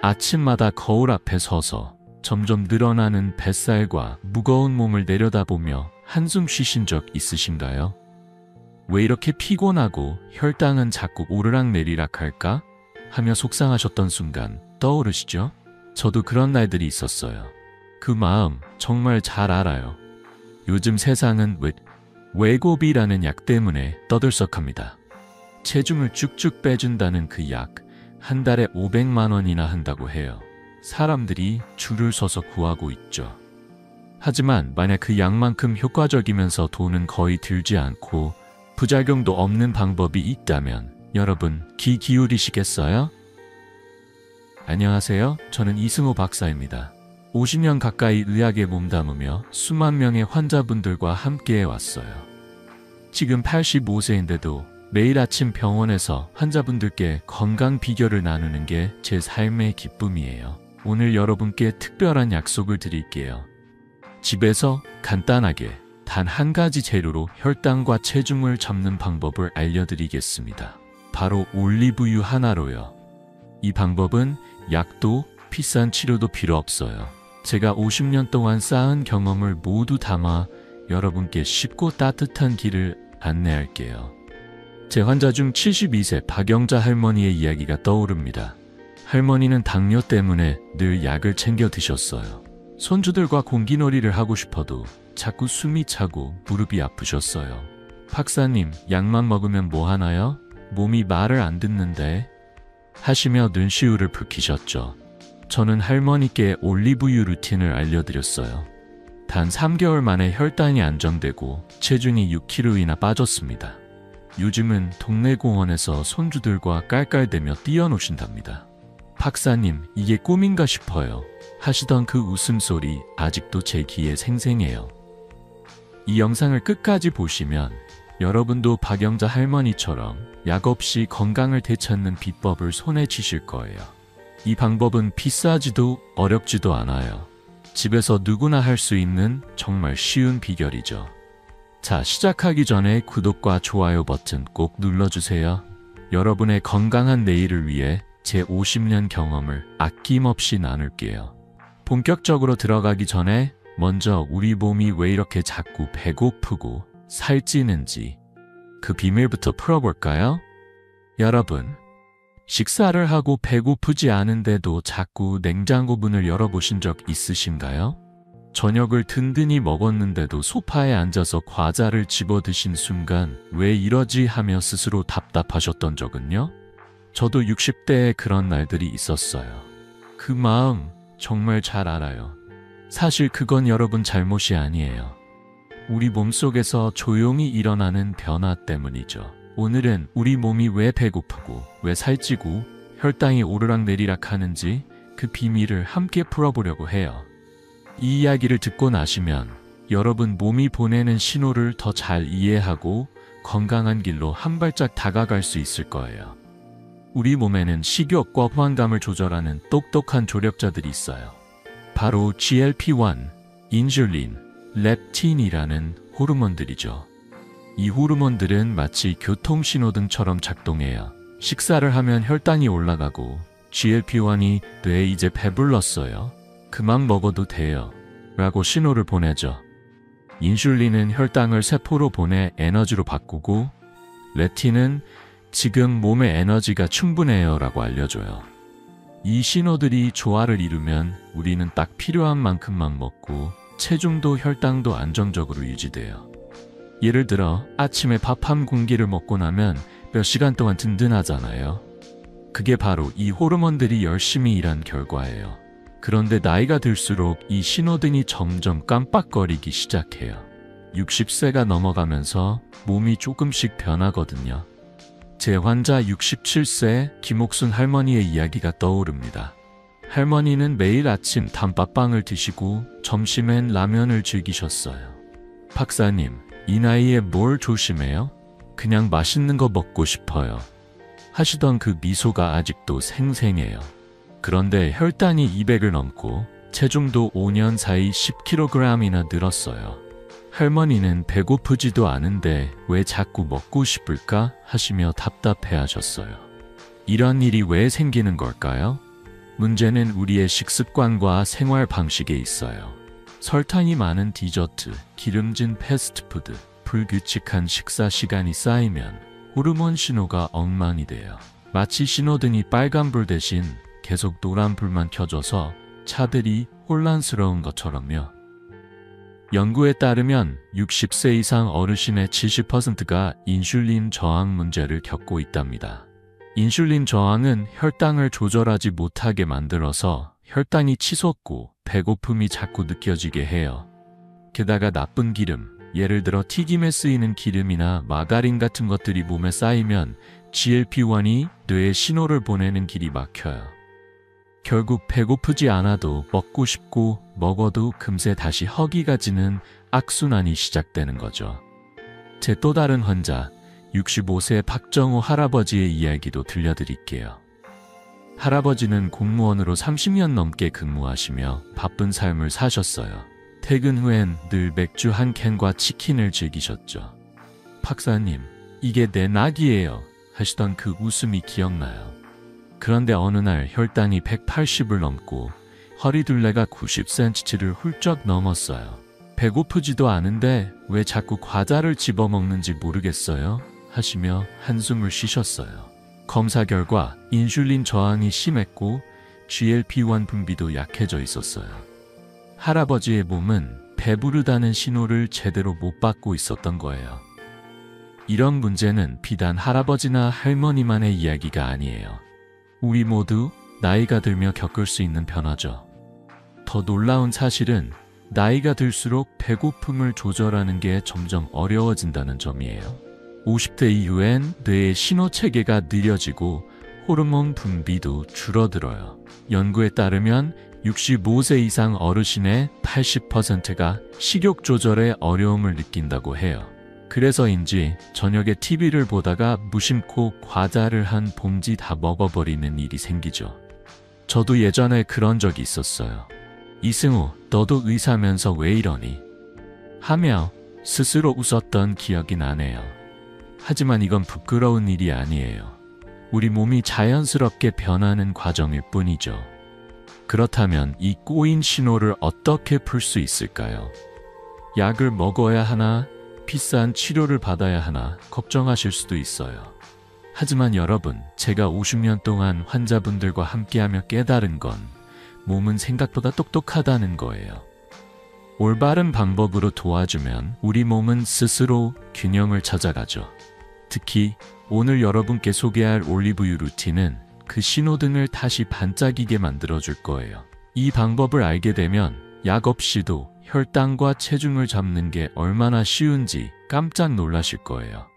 아침마다 거울 앞에 서서 점점 늘어나는 뱃살과 무거운 몸을 내려다보며 한숨 쉬신 적 있으신가요? 왜 이렇게 피곤하고 혈당은 자꾸 오르락내리락 할까? 하며 속상하셨던 순간 떠오르시죠? 저도 그런 날들이 있었어요. 그 마음 정말 잘 알아요. 요즘 세상은 웨고비라는 약 때문에 떠들썩합니다. 체중을 쭉쭉 빼준다는 그 약, 한 달에 500만 원이나 한다고 해요. 사람들이 줄을 서서 구하고 있죠. 하지만 만약 그 약만큼 효과적이면서 돈은 거의 들지 않고 부작용도 없는 방법이 있다면 여러분 귀 기울이시겠어요? 안녕하세요. 저는 이승호 박사입니다. 50년 가까이 의학에 몸담으며 수만 명의 환자분들과 함께해 왔어요. 지금 85세인데도 매일 아침 병원에서 환자분들께 건강 비결을 나누는 게 제 삶의 기쁨이에요. 오늘 여러분께 특별한 약속을 드릴게요. 집에서 간단하게 단 한 가지 재료로 혈당과 체중을 잡는 방법을 알려드리겠습니다. 바로 올리브유 하나로요. 이 방법은 약도 비싼 치료도 필요 없어요. 제가 50년 동안 쌓은 경험을 모두 담아 여러분께 쉽고 따뜻한 길을 안내할게요. 제 환자 중 72세 박영자 할머니의 이야기가 떠오릅니다. 할머니는 당뇨 때문에 늘 약을 챙겨 드셨어요. 손주들과 공기놀이를 하고 싶어도 자꾸 숨이 차고 무릎이 아프셨어요. 박사님, 약만 먹으면 뭐 하나요? 몸이 말을 안 듣는데 하시며 눈시울을 붉히셨죠. 저는 할머니께 올리브유 루틴을 알려드렸어요. 단 3개월 만에 혈당이 안정되고 체중이 6kg이나 빠졌습니다. 요즘은 동네 공원에서 손주들과 깔깔대며 뛰어노신답니다. 박사님, 이게 꿈인가 싶어요. 하시던 그 웃음소리 아직도 제 귀에 생생해요. 이 영상을 끝까지 보시면 여러분도 박영자 할머니처럼 약 없이 건강을 되찾는 비법을 손에 쥐실 거예요. 이 방법은 비싸지도 어렵지도 않아요. 집에서 누구나 할 수 있는 정말 쉬운 비결이죠. 자, 시작하기 전에 구독과 좋아요 버튼 꼭 눌러주세요. 여러분의 건강한 내일을 위해 제 50년 경험을 아낌없이 나눌게요. 본격적으로 들어가기 전에 먼저 우리 몸이 왜 이렇게 자꾸 배고프고 살찌는지 그 비밀부터 풀어볼까요? 여러분, 식사를 하고 배고프지 않은데도 자꾸 냉장고 문을 열어보신 적 있으신가요? 저녁을 든든히 먹었는데도 소파에 앉아서 과자를 집어 드신 순간 왜 이러지 하며 스스로 답답하셨던 적은요? 저도 60대에 그런 날들이 있었어요. 그 마음 정말 잘 알아요. 사실 그건 여러분 잘못이 아니에요. 우리 몸속에서 조용히 일어나는 변화 때문이죠. 오늘은 우리 몸이 왜 배고프고 왜 살찌고 혈당이 오르락내리락 하는지 그 비밀을 함께 풀어보려고 해요. 이 이야기를 듣고 나시면 여러분 몸이 보내는 신호를 더 잘 이해하고 건강한 길로 한 발짝 다가갈 수 있을 거예요. 우리 몸에는 식욕과 포만감을 조절하는 똑똑한 조력자들이 있어요. 바로 GLP-1, 인슐린, 렙틴이라는 호르몬들이죠. 이 호르몬들은 마치 교통신호등처럼 작동해요. 식사를 하면 혈당이 올라가고 GLP-1이 뇌에 이제 배불렀어요. 그만 먹어도 돼요. 라고 신호를 보내죠. 인슐린은 혈당을 세포로 보내 에너지로 바꾸고 렙틴은 지금 몸의 에너지가 충분해요 라고 알려줘요. 이 신호들이 조화를 이루면 우리는 딱 필요한 만큼만 먹고 체중도 혈당도 안정적으로 유지돼요. 예를 들어 아침에 밥 한 공기를 먹고 나면 몇 시간 동안 든든하잖아요. 그게 바로 이 호르몬들이 열심히 일한 결과예요. 그런데 나이가 들수록 이 신호등이 점점 깜빡거리기 시작해요. 60세가 넘어가면서 몸이 조금씩 변하거든요. 제 환자 67세 김옥순 할머니의 이야기가 떠오릅니다. 할머니는 매일 아침 단팥빵을 드시고 점심엔 라면을 즐기셨어요. 박사님, 이 나이에 뭘 조심해요? 그냥 맛있는 거 먹고 싶어요. 하시던 그 미소가 아직도 생생해요. 그런데 혈당이 200을 넘고 체중도 5년 사이 10kg이나 늘었어요. 할머니는 배고프지도 않은데 왜 자꾸 먹고 싶을까 하시며 답답해 하셨어요. 이런 일이 왜 생기는 걸까요? 문제는 우리의 식습관과 생활 방식에 있어요. 설탕이 많은 디저트, 기름진 패스트푸드, 불규칙한 식사 시간이 쌓이면 호르몬 신호가 엉망이 돼요. 마치 신호등이 빨간불 대신 계속 노란불만 켜져서 차들이 혼란스러운 것처럼요. 연구에 따르면 60세 이상 어르신의 70%가 인슐린 저항 문제를 겪고 있답니다. 인슐린 저항은 혈당을 조절하지 못하게 만들어서 혈당이 치솟고 배고픔이 자꾸 느껴지게 해요. 게다가 나쁜 기름, 예를 들어 튀김에 쓰이는 기름이나 마가린 같은 것들이 몸에 쌓이면 GLP-1이 뇌에 신호를 보내는 길이 막혀요. 결국 배고프지 않아도 먹고 싶고 먹어도 금세 다시 허기가 지는 악순환이 시작되는 거죠. 제 또 다른 환자, 65세 박정호 할아버지의 이야기도 들려드릴게요. 할아버지는 공무원으로 30년 넘게 근무하시며 바쁜 삶을 사셨어요. 퇴근 후엔 늘 맥주 한 캔과 치킨을 즐기셨죠. 박사님, 이게 내 낙이에요 하시던 그 웃음이 기억나요. 그런데 어느 날 혈당이 180을 넘고 허리둘레가 90cm를 훌쩍 넘었어요. 배고프지도 않은데 왜 자꾸 과자를 집어먹는지 모르겠어요 하시며 한숨을 쉬셨어요. 검사 결과 인슐린 저항이 심했고 GLP-1 분비도 약해져 있었어요. 할아버지의 몸은 배부르다는 신호를 제대로 못 받고 있었던 거예요. 이런 문제는 비단 할아버지나 할머니만의 이야기가 아니에요. 우리 모두 나이가 들며 겪을 수 있는 변화죠. 더 놀라운 사실은 나이가 들수록 배고픔을 조절하는 게 점점 어려워진다는 점이에요. 50대 이후엔 뇌의 신호 체계가 느려지고 호르몬 분비도 줄어들어요. 연구에 따르면 65세 이상 어르신의 80%가 식욕 조절에 어려움을 느낀다고 해요. 그래서인지 저녁에 TV를 보다가 무심코 과자를 한 봉지 다 먹어버리는 일이 생기죠. 저도 예전에 그런 적이 있었어요. 이승우, 너도 의사면서 왜 이러니? 하며 스스로 웃었던 기억이 나네요. 하지만 이건 부끄러운 일이 아니에요. 우리 몸이 자연스럽게 변하는 과정일 뿐이죠. 그렇다면 이 꼬인 신호를 어떻게 풀 수 있을까요? 약을 먹어야 하나? 비싼 치료를 받아야 하나 걱정하실 수도 있어요. 하지만 여러분, 제가 50년 동안 환자분들과 함께하며 깨달은 건 몸은 생각보다 똑똑하다는 거예요. 올바른 방법으로 도와주면 우리 몸은 스스로 균형을 찾아가죠. 특히 오늘 여러분께 소개할 올리브유 루틴은 그 신호등을 다시 반짝이게 만들어줄 거예요. 이 방법을 알게 되면 약 없이도 혈당과 체중을 잡는 게 얼마나 쉬운지 깜짝 놀라실 거예요.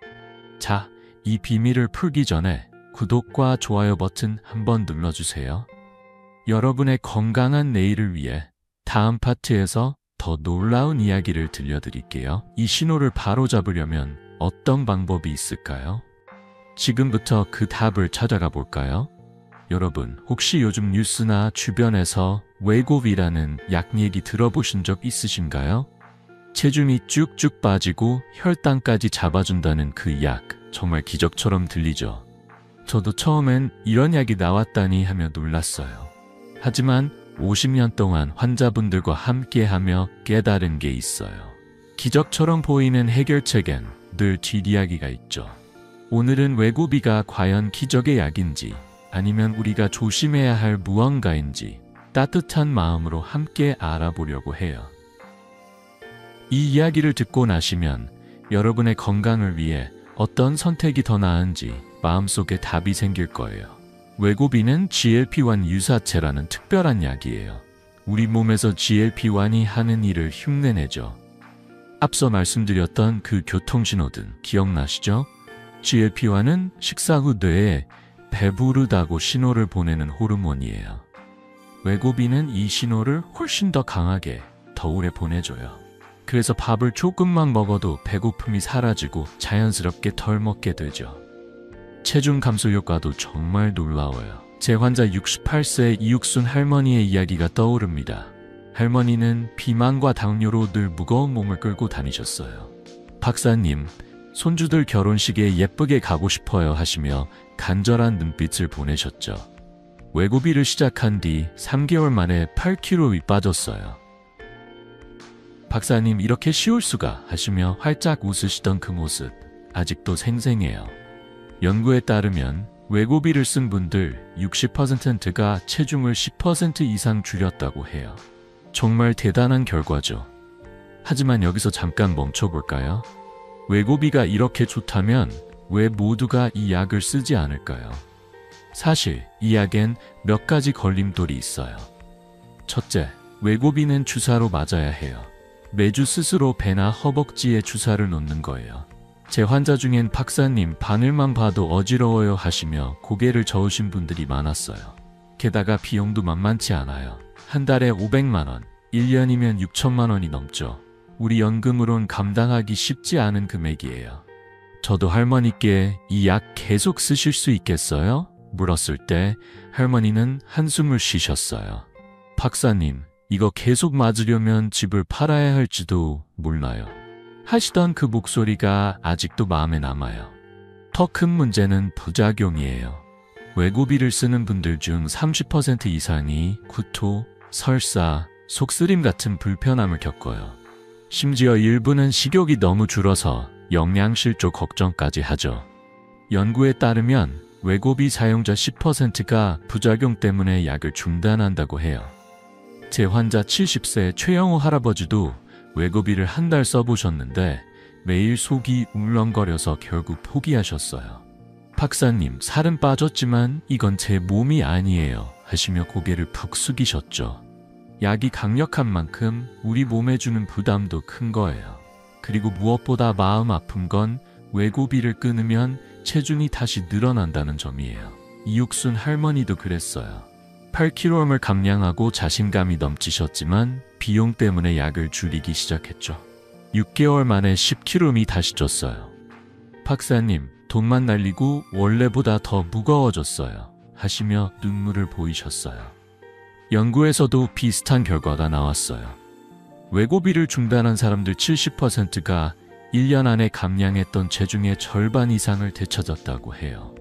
자, 이 비밀을 풀기 전에 구독과 좋아요 버튼 한번 눌러주세요. 여러분의 건강한 내일을 위해 다음 파트에서 더 놀라운 이야기를 들려드릴게요. 이 신호를 바로 잡으려면 어떤 방법이 있을까요? 지금부터 그 답을 찾아가 볼까요? 여러분, 혹시 요즘 뉴스나 주변에서 웨고비라는 약 얘기 들어보신 적 있으신가요? 체중이 쭉쭉 빠지고 혈당까지 잡아준다는 그 약, 정말 기적처럼 들리죠. 저도 처음엔 이런 약이 나왔다니 하며 놀랐어요. 하지만 50년 동안 환자분들과 함께하며 깨달은 게 있어요. 기적처럼 보이는 해결책엔 늘 뒷이야기가 있죠. 오늘은 웨고비가 과연 기적의 약인지 아니면 우리가 조심해야 할 무언가인지 따뜻한 마음으로 함께 알아보려고 해요. 이 이야기를 듣고 나시면 여러분의 건강을 위해 어떤 선택이 더 나은지 마음속에 답이 생길 거예요. 웨고비는 GLP-1 유사체라는 특별한 약이에요. 우리 몸에서 GLP-1이 하는 일을 흉내내죠. 앞서 말씀드렸던 그 교통신호등 기억나시죠? GLP-1은 식사 후 뇌에 배부르다고 신호를 보내는 호르몬이에요. 웨고비는 이 신호를 훨씬 더 강하게, 더 오래 보내줘요. 그래서 밥을 조금만 먹어도 배고픔이 사라지고 자연스럽게 덜 먹게 되죠. 체중 감소 효과도 정말 놀라워요. 제 환자 68세 이육순 할머니의 이야기가 떠오릅니다. 할머니는 비만과 당뇨로 늘 무거운 몸을 끌고 다니셨어요. 박사님, 손주들 결혼식에 예쁘게 가고 싶어요 하시며 간절한 눈빛을 보내셨죠. 외고비를 시작한 뒤 3개월 만에 8kg이 빠졌어요. 박사님, 이렇게 쉬울 수가 하시며 활짝 웃으시던 그 모습 아직도 생생해요. 연구에 따르면 외고비를 쓴 분들 60%가 체중을 10% 이상 줄였다고 해요. 정말 대단한 결과죠. 하지만 여기서 잠깐 멈춰볼까요? 외고비가 이렇게 좋다면 왜 모두가 이 약을 쓰지 않을까요? 사실 이 약엔 몇 가지 걸림돌이 있어요. 첫째, 외고비는 주사로 맞아야 해요. 매주 스스로 배나 허벅지에 주사를 놓는 거예요. 제 환자 중엔 박사님, 바늘만 봐도 어지러워요 하시며 고개를 저으신 분들이 많았어요. 게다가 비용도 만만치 않아요. 한 달에 500만 원, 1년이면 6천만 원이 넘죠. 우리 연금으론 감당하기 쉽지 않은 금액이에요. 저도 할머니께 이 약 계속 쓰실 수 있겠어요? 물었을 때 할머니는 한숨을 쉬셨어요. 박사님, 이거 계속 맞으려면 집을 팔아야 할지도 몰라요. 하시던 그 목소리가 아직도 마음에 남아요. 더 큰 문제는 부작용이에요. 외고비를 쓰는 분들 중 30% 이상이 구토, 설사, 속쓰림 같은 불편함을 겪어요. 심지어 일부는 식욕이 너무 줄어서 영양실조 걱정까지 하죠. 연구에 따르면 외고비 사용자 10%가 부작용 때문에 약을 중단한다고 해요. 제 환자 70세 최영호 할아버지도 외고비를 한 달 써보셨는데 매일 속이 울렁거려서 결국 포기하셨어요. 박사님, 살은 빠졌지만 이건 제 몸이 아니에요 하시며 고개를 푹 숙이셨죠. 약이 강력한 만큼 우리 몸에 주는 부담도 큰 거예요. 그리고 무엇보다 마음 아픈 건 외고비를 끊으면 체중이 다시 늘어난다는 점이에요. 이육순 할머니도 그랬어요. 8kg을 감량하고 자신감이 넘치셨지만 비용 때문에 약을 줄이기 시작했죠. 6개월 만에 10kg이 다시 쪘어요. 박사님, 돈만 날리고 원래보다 더 무거워졌어요 하시며 눈물을 보이셨어요. 연구에서도 비슷한 결과가 나왔어요. 외고비를 중단한 사람들 70%가 1년 안에 감량했던 체중의 절반 이상을 되찾았다고 해요.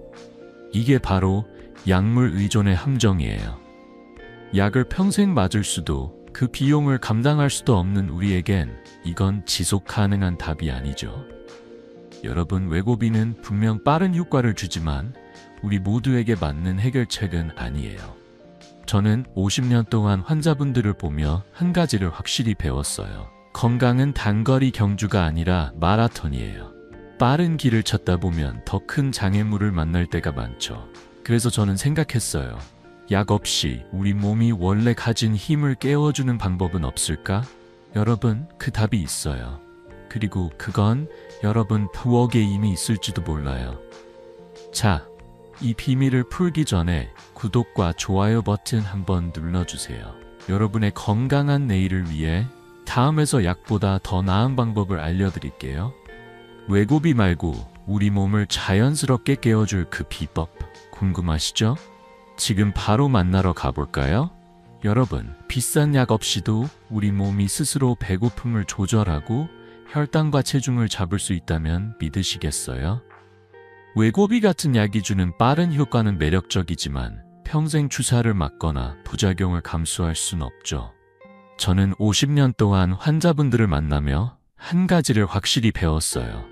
이게 바로 약물 의존의 함정이에요. 약을 평생 맞을 수도 그 비용을 감당할 수도 없는 우리에겐 이건 지속 가능한 답이 아니죠. 여러분, 외고비는 분명 빠른 효과를 주지만 우리 모두에게 맞는 해결책은 아니에요. 저는 50년 동안 환자분들을 보며 한 가지를 확실히 배웠어요. 건강은 단거리 경주가 아니라 마라톤이에요. 빠른 길을 찾다 보면 더 큰 장애물을 만날 때가 많죠. 그래서 저는 생각했어요. 약 없이 우리 몸이 원래 가진 힘을 깨워주는 방법은 없을까? 여러분, 그 답이 있어요. 그리고 그건 여러분 부엌에 이미 있을지도 몰라요. 자, 이 비밀을 풀기 전에 구독과 좋아요 버튼 한번 눌러주세요. 여러분의 건강한 내일을 위해 다음에서 약보다 더 나은 방법을 알려드릴게요. 외고비 말고 우리 몸을 자연스럽게 깨워줄 그 비법 궁금하시죠? 지금 바로 만나러 가볼까요? 여러분, 비싼 약 없이도 우리 몸이 스스로 배고픔을 조절하고 혈당과 체중을 잡을 수 있다면 믿으시겠어요? 외고비 같은 약이 주는 빠른 효과는 매력적이지만 평생 주사를 맞거나 부작용을 감수할 순 없죠. 저는 50년 동안 환자분들을 만나며 한 가지를 확실히 배웠어요.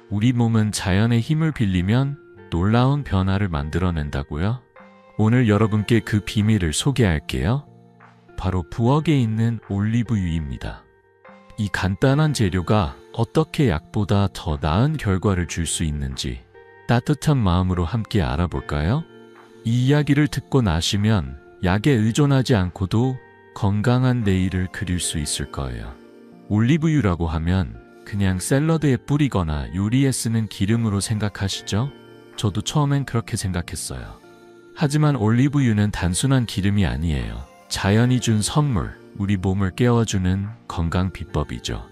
우리 몸은 자연의 힘을 빌리면 놀라운 변화를 만들어낸다고요? 오늘 여러분께 그 비밀을 소개할게요. 바로 부엌에 있는 올리브유입니다. 이 간단한 재료가 어떻게 약보다 더 나은 결과를 줄 수 있는지 따뜻한 마음으로 함께 알아볼까요? 이 이야기를 듣고 나시면 약에 의존하지 않고도 건강한 내일을 그릴 수 있을 거예요. 올리브유라고 하면 그냥 샐러드에 뿌리거나 요리에 쓰는 기름으로 생각하시죠? 저도 처음엔 그렇게 생각했어요. 하지만 올리브유는 단순한 기름이 아니에요. 자연이 준 선물, 우리 몸을 깨워주는 건강 비법이죠.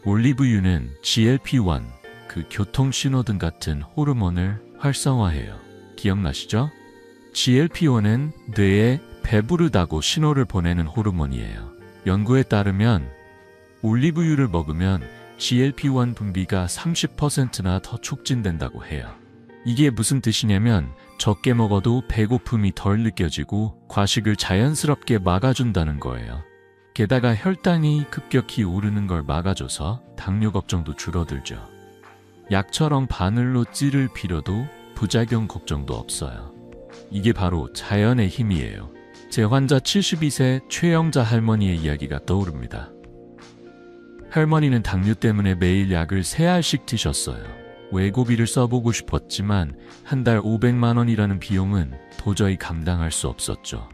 올리브유는 GLP-1, 그 교통신호등 같은 호르몬을 활성화해요. 기억나시죠? GLP-1은 뇌에 배부르다고 신호를 보내는 호르몬이에요. 연구에 따르면 올리브유를 먹으면 GLP-1 분비가 30%나 더 촉진된다고 해요. 이게 무슨 뜻이냐면 적게 먹어도 배고픔이 덜 느껴지고 과식을 자연스럽게 막아준다는 거예요. 게다가 혈당이 급격히 오르는 걸 막아줘서 당뇨 걱정도 줄어들죠. 약처럼 바늘로 찌를 필요도 부작용 걱정도 없어요. 이게 바로 자연의 힘이에요. 제 환자 72세 최영자 할머니의 이야기가 떠오릅니다. 할머니는 당뇨 때문에 매일 약을 3알씩 드셨어요. 외고비를 써보고 싶었지만 한 달 500만 원이라는 비용은 도저히 감당할 수 없었죠.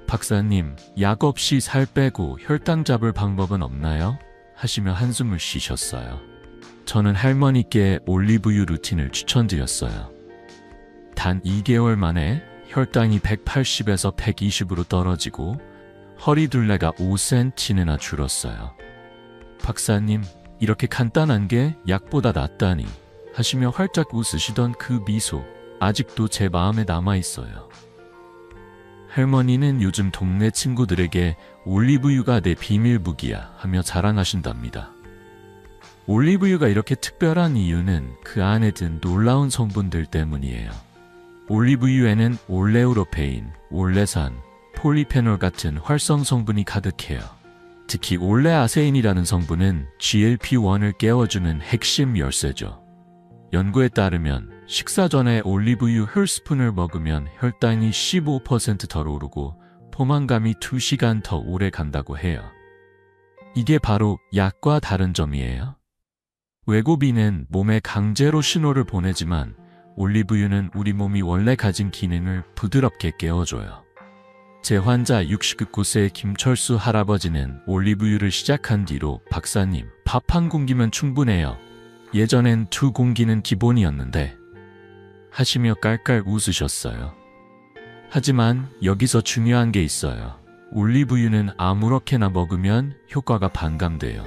박사님, 약 없이 살 빼고 혈당 잡을 방법은 없나요? 하시며 한숨을 쉬셨어요. 저는 할머니께 올리브유 루틴을 추천드렸어요. 단 2개월 만에 혈당이 180에서 120으로 떨어지고 허리둘레가 5cm나 줄었어요. 박사님, 이렇게 간단한 게 약보다 낫다니 하시며 활짝 웃으시던 그 미소, 아직도 제 마음에 남아있어요. 할머니는 요즘 동네 친구들에게 올리브유가 내 비밀 무기야 하며 자랑하신답니다. 올리브유가 이렇게 특별한 이유는 그 안에 든 놀라운 성분들 때문이에요. 올리브유에는 올레우로페인, 올레산, 폴리페놀 같은 활성 성분이 가득해요. 특히 올레아세인이라는 성분은 GLP-1을 깨워주는 핵심 열쇠죠. 연구에 따르면 식사 전에 올리브유 한 스푼을 먹으면 혈당이 15% 덜 오르고 포만감이 2시간 더 오래 간다고 해요. 이게 바로 약과 다른 점이에요. 외고비는 몸에 강제로 신호를 보내지만 올리브유는 우리 몸이 원래 가진 기능을 부드럽게 깨워줘요. 제 환자 69세 김철수 할아버지는 올리브유를 시작한 뒤로 박사님, 밥 한 공기면 충분해요. 예전엔 2공기는 기본이었는데 하시며 깔깔 웃으셨어요. 하지만 여기서 중요한 게 있어요. 올리브유는 아무렇게나 먹으면 효과가 반감돼요.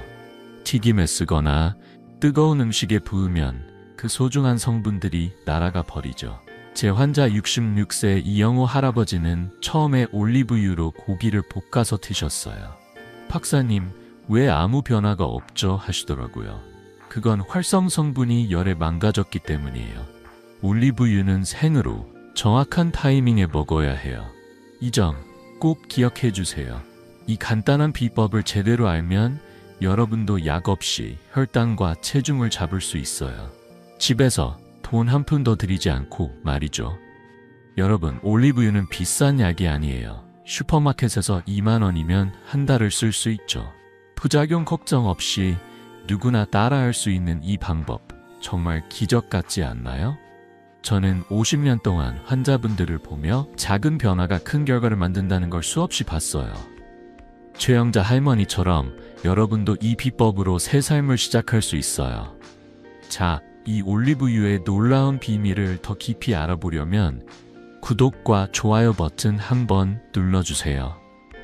튀김에 쓰거나 뜨거운 음식에 부으면 그 소중한 성분들이 날아가 버리죠. 제 환자 66세 이영호 할아버지는 처음에 올리브유로 고기를 볶아서 드셨어요. 박사님, 왜 아무 변화가 없죠? 하시더라고요. 그건 활성 성분이 열에 망가졌기 때문이에요. 올리브유는 생으로 정확한 타이밍에 먹어야 해요. 이 점 꼭 기억해 주세요. 이 간단한 비법을 제대로 알면 여러분도 약 없이 혈당과 체중을 잡을 수 있어요. 집에서 돈 한 푼 더 들이지 않고 말이죠. 여러분, 올리브유는 비싼 약이 아니에요. 슈퍼마켓에서 2만 원이면 한 달을 쓸 수 있죠. 부작용 걱정 없이 누구나 따라할 수 있는 이 방법, 정말 기적 같지 않나요? 저는 50년 동안 환자분들을 보며 작은 변화가 큰 결과를 만든다는 걸 수없이 봤어요. 최영자 할머니처럼 여러분도 이 비법으로 새 삶을 시작할 수 있어요. 자, 이 올리브유의 놀라운 비밀을 더 깊이 알아보려면 구독과 좋아요 버튼 한번 눌러주세요.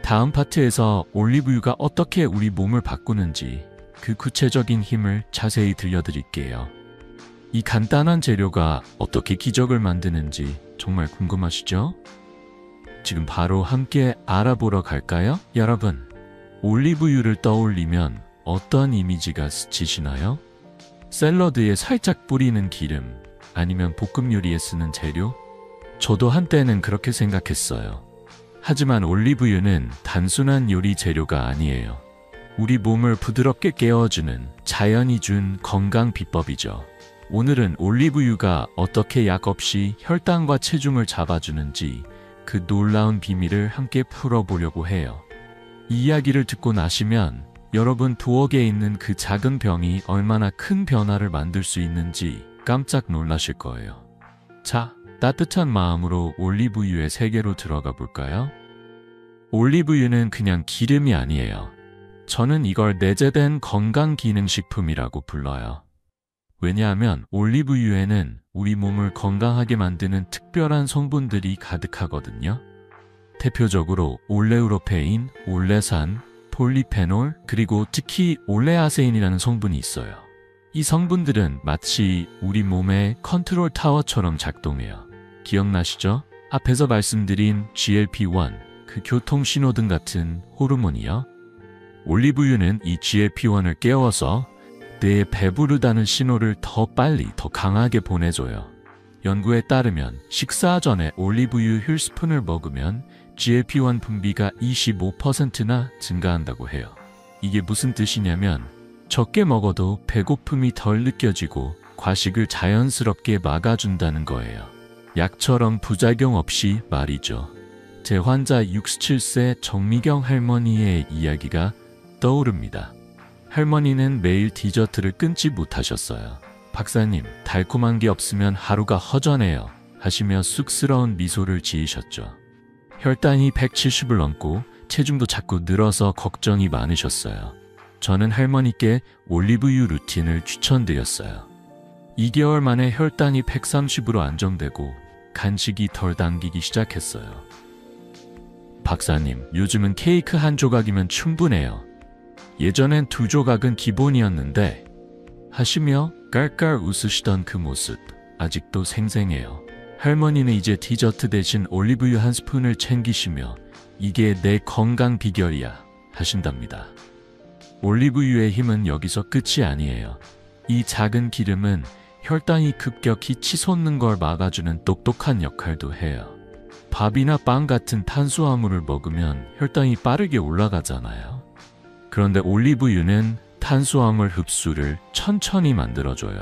다음 파트에서 올리브유가 어떻게 우리 몸을 바꾸는지 그 구체적인 힘을 자세히 들려드릴게요. 이 간단한 재료가 어떻게 기적을 만드는지 정말 궁금하시죠? 지금 바로 함께 알아보러 갈까요? 여러분, 올리브유를 떠올리면 어떤 이미지가 스치시나요? 샐러드에 살짝 뿌리는 기름, 아니면 볶음 요리에 쓰는 재료? 저도 한때는 그렇게 생각했어요. 하지만 올리브유는 단순한 요리 재료가 아니에요. 우리 몸을 부드럽게 깨워주는 자연이 준 건강 비법이죠. 오늘은 올리브유가 어떻게 약 없이 혈당과 체중을 잡아주는지 그 놀라운 비밀을 함께 풀어보려고 해요. 이 이야기를 듣고 나시면 여러분 부엌에 있는 그 작은 병이 얼마나 큰 변화를 만들 수 있는지 깜짝 놀라실 거예요. 자, 따뜻한 마음으로 올리브유의 세계로 들어가 볼까요? 올리브유는 그냥 기름이 아니에요. 저는 이걸 내재된 건강기능식품이라고 불러요. 왜냐하면 올리브유에는 우리 몸을 건강하게 만드는 특별한 성분들이 가득하거든요. 대표적으로 올레우로페인, 올레산, 폴리페놀, 그리고 특히 올레아세인이라는 성분이 있어요. 이 성분들은 마치 우리 몸의 컨트롤 타워처럼 작동해요. 기억나시죠? 앞에서 말씀드린 GLP-1, 그 교통신호등 같은 호르몬이요. 올리브유는 이 GLP-1을 깨워서 뇌에 배부르다는 신호를 더 빨리, 더 강하게 보내줘요. 연구에 따르면 식사 전에 올리브유 힐스푼을 먹으면 GLP-1 분비가 25%나 증가한다고 해요. 이게 무슨 뜻이냐면 적게 먹어도 배고픔이 덜 느껴지고 과식을 자연스럽게 막아준다는 거예요. 약처럼 부작용 없이 말이죠. 제 환자 67세 정미경 할머니의 이야기가 떠오릅니다. 할머니는 매일 디저트를 끊지 못하셨어요. 박사님, 달콤한 게 없으면 하루가 허전해요 하시며 쑥스러운 미소를 지으셨죠. 혈당이 170을 넘고 체중도 자꾸 늘어서 걱정이 많으셨어요. 저는 할머니께 올리브유 루틴을 추천드렸어요. 2개월 만에 혈당이 130으로 안정되고 간식이 덜 당기기 시작했어요. 박사님, 요즘은 케이크 한 조각이면 충분해요. 예전엔 2조각은 기본이었는데 하시며 깔깔 웃으시던 그 모습 아직도 생생해요. 할머니는 이제 디저트 대신 올리브유 한 스푼을 챙기시며 이게 내 건강 비결이야 하신답니다. 올리브유의 힘은 여기서 끝이 아니에요. 이 작은 기름은 혈당이 급격히 치솟는 걸 막아주는 똑똑한 역할도 해요. 밥이나 빵 같은 탄수화물을 먹으면 혈당이 빠르게 올라가잖아요. 그런데 올리브유는 탄수화물 흡수를 천천히 만들어줘요.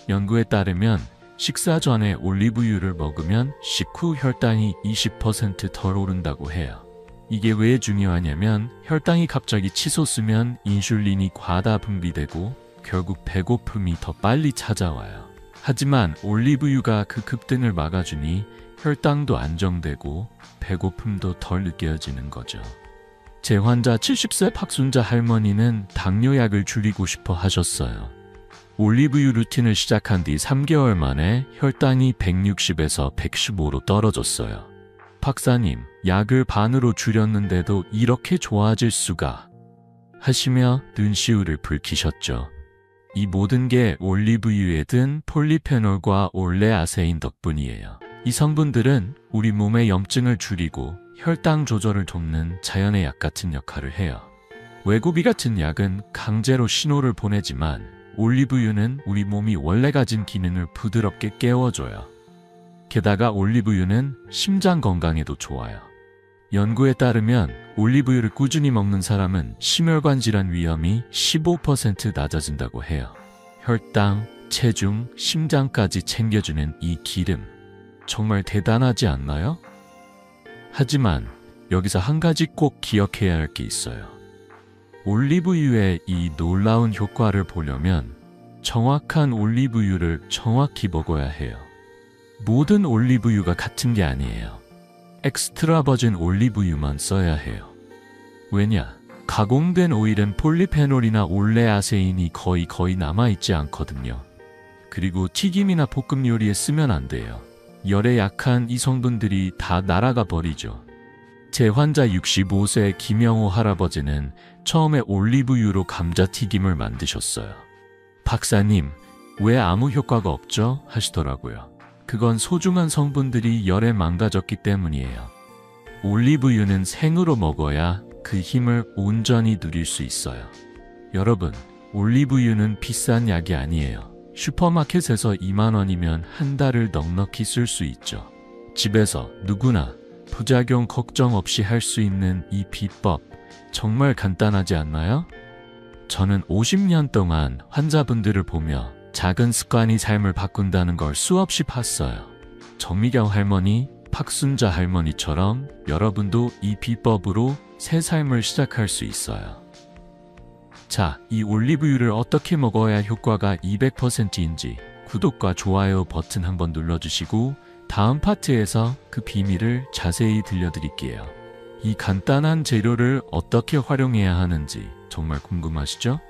연구에 따르면 식사 전에 올리브유를 먹으면 식후 혈당이 20% 덜 오른다고 해요. 이게 왜 중요하냐면 혈당이 갑자기 치솟으면 인슐린이 과다 분비되고 결국 배고픔이 더 빨리 찾아와요. 하지만 올리브유가 그 급등을 막아주니 혈당도 안정되고 배고픔도 덜 느껴지는 거죠. 제 환자 70세 박순자 할머니는 당뇨약을 줄이고 싶어 하셨어요. 올리브유 루틴을 시작한 뒤 3개월 만에 혈당이 160에서 115로 떨어졌어요. 박사님, 약을 반으로 줄였는데도 이렇게 좋아질 수가 하시며 눈시울을 붉히셨죠. 이 모든 게 올리브유에 든 폴리페놀과 올레아세인 덕분이에요. 이 성분들은 우리 몸의 염증을 줄이고 혈당 조절을 돕는 자연의 약 같은 역할을 해요. 외고비 같은 약은 강제로 신호를 보내지만 올리브유는 우리 몸이 원래 가진 기능을 부드럽게 깨워줘요. 게다가 올리브유는 심장 건강에도 좋아요. 연구에 따르면 올리브유를 꾸준히 먹는 사람은 심혈관 질환 위험이 15% 낮아진다고 해요. 혈당, 체중, 심장까지 챙겨주는 이 기름. 정말 대단하지 않나요? 하지만 여기서 한 가지 꼭 기억해야 할 게 있어요. 올리브유의 이 놀라운 효과를 보려면 정확한 올리브유를 정확히 먹어야 해요. 모든 올리브유가 같은 게 아니에요. 엑스트라 버진 올리브유만 써야 해요. 왜냐? 가공된 오일은 폴리페놀이나 올레아세인이 거의 남아있지 않거든요. 그리고 튀김이나 볶음 요리에 쓰면 안 돼요. 열에 약한 이 성분들이 다 날아가 버리죠. 제 환자 65세 김영호 할아버지는 처음에 올리브유로 감자튀김을 만드셨어요. 박사님, 왜 아무 효과가 없죠? 하시더라고요. 그건 소중한 성분들이 열에 망가졌기 때문이에요. 올리브유는 생으로 먹어야 그 힘을 온전히 누릴 수 있어요. 여러분, 올리브유는 비싼 약이 아니에요. 슈퍼마켓에서 2만 원이면 한 달을 넉넉히 쓸 수 있죠. 집에서 누구나 부작용 걱정 없이 할 수 있는 이 비법, 정말 간단하지 않나요? 저는 50년 동안 환자분들을 보며 작은 습관이 삶을 바꾼다는 걸 수없이 봤어요. 정미경 할머니, 박순자 할머니처럼 여러분도 이 비법으로 새 삶을 시작할 수 있어요. 자, 이 올리브유를 어떻게 먹어야 효과가 200%인지 구독과 좋아요 버튼 한번 눌러주시고 다음 파트에서 그 비밀을 자세히 들려드릴게요. 이 간단한 재료를 어떻게 활용해야 하는지 정말 궁금하시죠?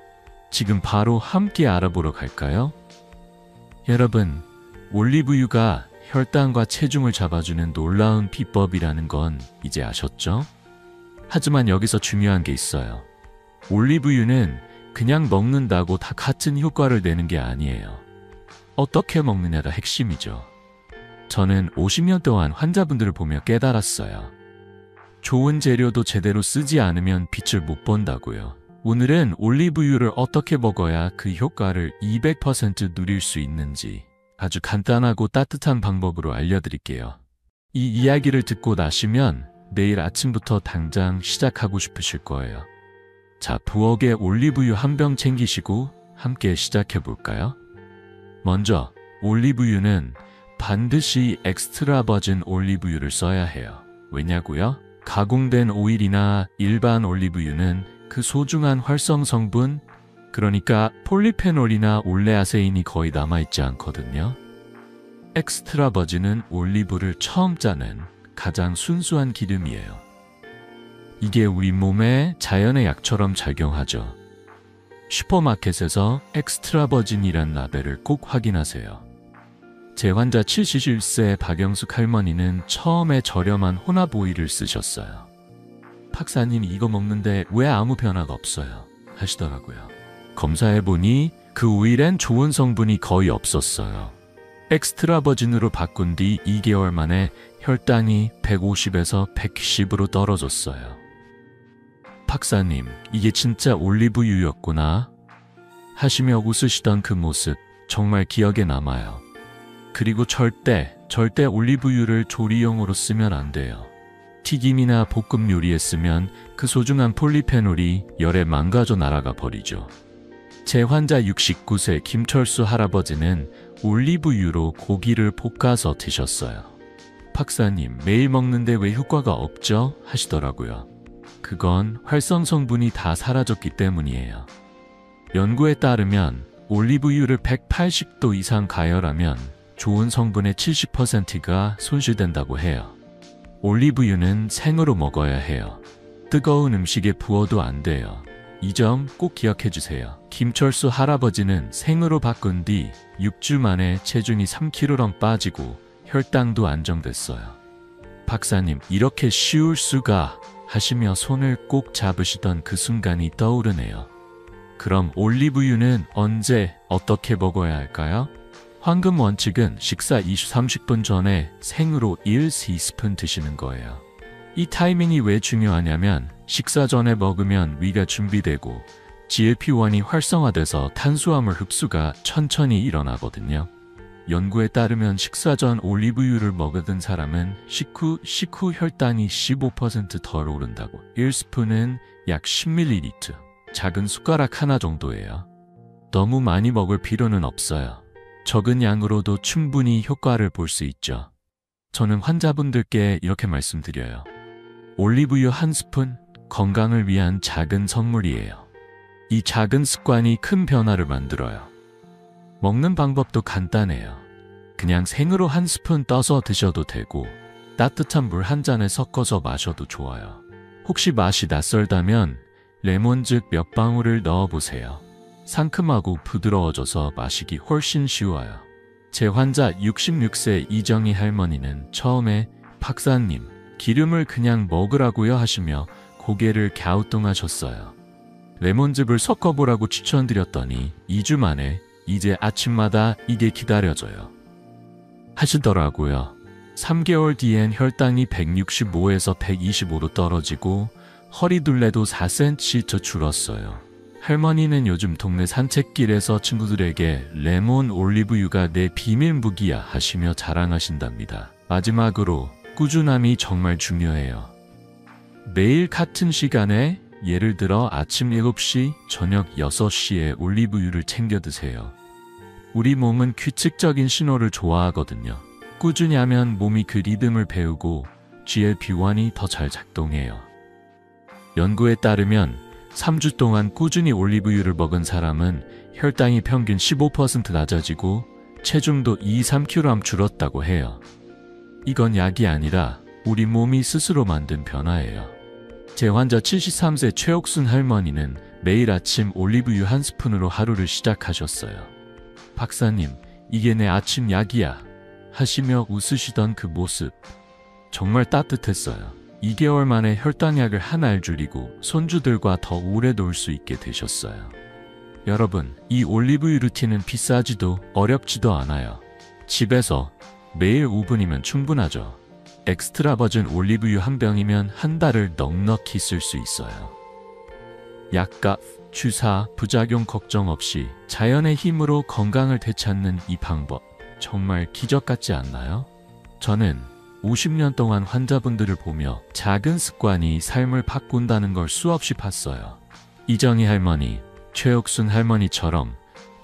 지금 바로 함께 알아보러 갈까요? 여러분, 올리브유가 혈당과 체중을 잡아주는 놀라운 비법이라는 건 이제 아셨죠? 하지만 여기서 중요한 게 있어요. 올리브유는 그냥 먹는다고 다 같은 효과를 내는 게 아니에요. 어떻게 먹느냐가 핵심이죠. 저는 50년 동안 환자분들을 보며 깨달았어요. 좋은 재료도 제대로 쓰지 않으면 빛을 못 본다고요. 오늘은 올리브유를 어떻게 먹어야 그 효과를 200% 누릴 수 있는지 아주 간단하고 따뜻한 방법으로 알려드릴게요. 이 이야기를 듣고 나시면 내일 아침부터 당장 시작하고 싶으실 거예요. 자, 부엌에 올리브유 한 병 챙기시고 함께 시작해 볼까요? 먼저 올리브유는 반드시 엑스트라 버진 올리브유를 써야 해요. 왜냐고요? 가공된 오일이나 일반 올리브유는 그 소중한 활성 성분, 그러니까 폴리페놀이나 올레아세인이 거의 남아있지 않거든요. 엑스트라 버진은 올리브를 처음 짜는 가장 순수한 기름이에요. 이게 우리 몸에 자연의 약처럼 작용하죠. 슈퍼마켓에서 엑스트라 버진이란 라벨을 꼭 확인하세요. 제 환자 71세 박영숙 할머니는 처음에 저렴한 혼합 오일을 쓰셨어요. 박사님, 이거 먹는데 왜 아무 변화가 없어요? 하시더라고요. 검사해보니 그 오일엔 좋은 성분이 거의 없었어요. 엑스트라 버진으로 바꾼 뒤 2개월 만에 혈당이 150에서 110으로 떨어졌어요. 박사님, 이게 진짜 올리브유였구나 하시며 웃으시던 그 모습 정말 기억에 남아요. 그리고 절대 올리브유를 조리용으로 쓰면 안 돼요. 튀김이나 볶음 요리에 쓰면 그 소중한 폴리페놀이 열에 망가져 날아가 버리죠. 제 환자 69세 김철수 할아버지는 올리브유로 고기를 볶아서 드셨어요. 박사님, 매일 먹는데 왜 효과가 없죠? 하시더라고요. 그건 활성 성분이 다 사라졌기 때문이에요. 연구에 따르면 올리브유를 180도 이상 가열하면 좋은 성분의 70%가 손실된다고 해요. 올리브유는 생으로 먹어야 해요. 뜨거운 음식에 부어도 안 돼요. 이 점 꼭 기억해 주세요. 김철수 할아버지는 생으로 바꾼 뒤 6주 만에 체중이 3kg 빠지고 혈당도 안정됐어요. 박사님, 이렇게 쉬울 수가 하시며 손을 꼭 잡으시던 그 순간이 떠오르네요. 그럼 올리브유는 언제 어떻게 먹어야 할까요? 황금 원칙은 식사 30분 전에 생으로 1티스푼 드시는 거예요. 이 타이밍이 왜 중요하냐면 식사 전에 먹으면 위가 준비되고 GLP-1이 활성화돼서 탄수화물 흡수가 천천히 일어나거든요. 연구에 따르면 식사 전 올리브유를 먹은 사람은 식후 혈당이 15% 덜 오른다고. 1스푼은 약 10ml, 작은 숟가락 하나 정도예요. 너무 많이 먹을 필요는 없어요. 적은 양으로도 충분히 효과를 볼 수 있죠. 저는 환자분들께 이렇게 말씀드려요. 올리브유 한 스푼, 건강을 위한 작은 선물이에요. 이 작은 습관이 큰 변화를 만들어요. 먹는 방법도 간단해요. 그냥 생으로 한 스푼 떠서 드셔도 되고 따뜻한 물 한 잔에 섞어서 마셔도 좋아요. 혹시 맛이 낯설다면 레몬즙 몇 방울을 넣어보세요. 상큼하고 부드러워져서 마시기 훨씬 쉬워요. 제 환자 66세 이정희 할머니는 처음에 박사님, 기름을 그냥 먹으라고요 하시며 고개를 갸우뚱하셨어요. 레몬즙을 섞어보라고 추천드렸더니 2주 만에 이제 아침마다 이게 기다려져요 하시더라고요. 3개월 뒤엔 혈당이 165에서 125로 떨어지고 허리둘레도 4cm 줄었어요. 할머니는 요즘 동네 산책길에서 친구들에게 레몬 올리브유가 내 비밀 무기야 하시며 자랑하신답니다. 마지막으로 꾸준함이 정말 중요해요. 매일 같은 시간에 예를 들어 아침 7시, 저녁 6시에 올리브유를 챙겨 드세요. 우리 몸은 규칙적인 신호를 좋아하거든요. 꾸준히 하면 몸이 그 리듬을 배우고 GLP-1이 더 잘 작동해요. 연구에 따르면 3주 동안 꾸준히 올리브유를 먹은 사람은 혈당이 평균 15% 낮아지고 체중도 2-3kg 줄었다고 해요. 이건 약이 아니라 우리 몸이 스스로 만든 변화예요. 제 환자 73세 최옥순 할머니는 매일 아침 올리브유 한 스푼으로 하루를 시작하셨어요. 박사님, 이게 내 아침 약이야 하시며 웃으시던 그 모습 정말 따뜻했어요. 2개월 만에 혈당약을 한 알 줄이고 손주들과 더 오래 놀 수 있게 되셨어요. 여러분, 이 올리브유 루틴은 비싸지도 어렵지도 않아요. 집에서 매일 5분이면 충분하죠. 엑스트라 버진 올리브유 한 병이면 한 달을 넉넉히 쓸 수 있어요. 약값, 주사, 부작용 걱정 없이 자연의 힘으로 건강을 되찾는 이 방법 정말 기적 같지 않나요? 저는 50년 동안 환자분들을 보며 작은 습관이 삶을 바꾼다는 걸 수없이 봤어요. 이정희 할머니, 최옥순 할머니처럼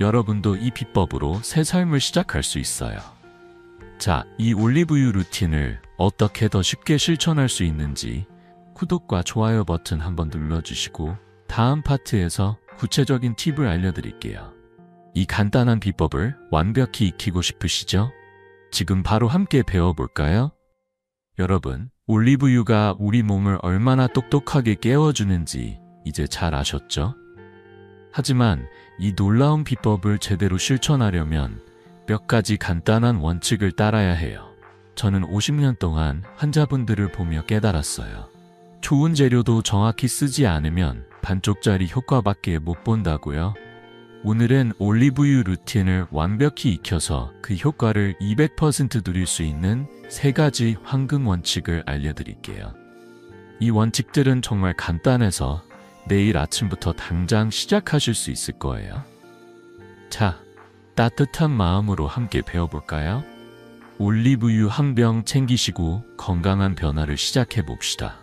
여러분도 이 비법으로 새 삶을 시작할 수 있어요. 자, 이 올리브유 루틴을 어떻게 더 쉽게 실천할 수 있는지 구독과 좋아요 버튼 한번 눌러주시고 다음 파트에서 구체적인 팁을 알려드릴게요. 이 간단한 비법을 완벽히 익히고 싶으시죠? 지금 바로 함께 배워볼까요? 여러분, 올리브유가 우리 몸을 얼마나 똑똑하게 깨워주는지 이제 잘 아셨죠? 하지만 이 놀라운 비법을 제대로 실천하려면 몇 가지 간단한 원칙을 따라야 해요. 저는 50년 동안 환자분들을 보며 깨달았어요. 좋은 재료도 정확히 쓰지 않으면 반쪽짜리 효과밖에 못 본다고요. 오늘은 올리브유 루틴을 완벽히 익혀서 그 효과를 200% 누릴 수 있는 3가지 황금 원칙을 알려드릴게요. 이 원칙들은 정말 간단해서 내일 아침부터 당장 시작하실 수 있을 거예요. 자, 따뜻한 마음으로 함께 배워볼까요? 올리브유 한 병 챙기시고 건강한 변화를 시작해 봅시다.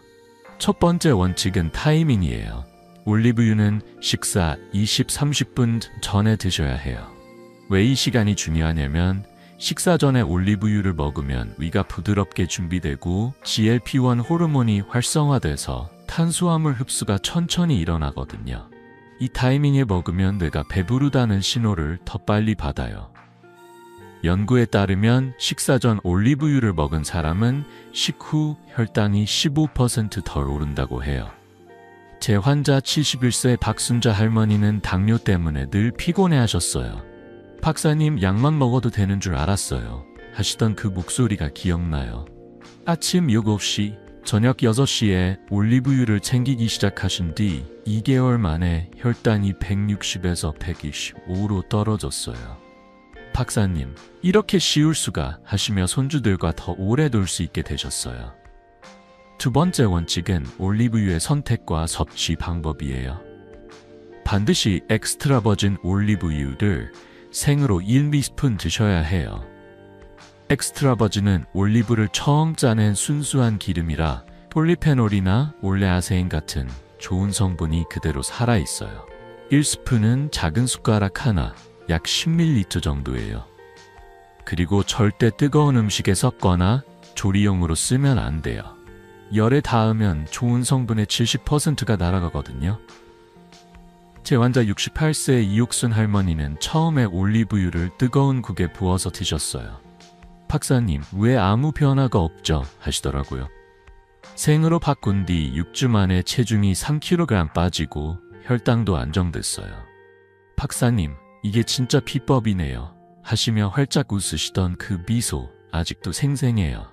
첫 번째 원칙은 타이밍이에요. 올리브유는 식사 20-30분 전에 드셔야 해요. 왜 이 시간이 중요하냐면 식사 전에 올리브유를 먹으면 위가 부드럽게 준비되고 GLP-1 호르몬이 활성화돼서 탄수화물 흡수가 천천히 일어나거든요. 이 타이밍에 먹으면 뇌가 배부르다는 신호를 더 빨리 받아요. 연구에 따르면 식사 전 올리브유를 먹은 사람은 식후 혈당이 15% 덜 오른다고 해요. 제 환자 71세 박순자 할머니는 당뇨 때문에 늘 피곤해하셨어요. 박사님, 약만 먹어도 되는 줄 알았어요 하시던 그 목소리가 기억나요. 아침 7시, 저녁 6시에 올리브유를 챙기기 시작하신 뒤 2개월 만에 혈당이 160에서 125로 떨어졌어요. 박사님, 이렇게 쉬울 수가 하시며 손주들과 더 오래 놀 수 있게 되셨어요. 두 번째 원칙은 올리브유의 선택과 섭취 방법이에요. 반드시 엑스트라 버진 올리브유를 생으로 1미스푼 드셔야 해요. 엑스트라 버진은 올리브를 처음 짜낸 순수한 기름이라 폴리페놀이나 올레아세인 같은 좋은 성분이 그대로 살아있어요. 1스푼은 작은 숟가락 하나, 약 10ml 정도예요. 그리고 절대 뜨거운 음식에 섞거나 조리용으로 쓰면 안 돼요. 열에 닿으면 좋은 성분의 70%가 날아가거든요. 제 환자 68세 이옥순 할머니는 처음에 올리브유를 뜨거운 국에 부어서 드셨어요. 박사님, 왜 아무 변화가 없죠? 하시더라고요. 생으로 바꾼 뒤 6주 만에 체중이 3kg 빠지고 혈당도 안정됐어요. 박사님, 이게 진짜 비법이네요 하시며 활짝 웃으시던 그 미소 아직도 생생해요.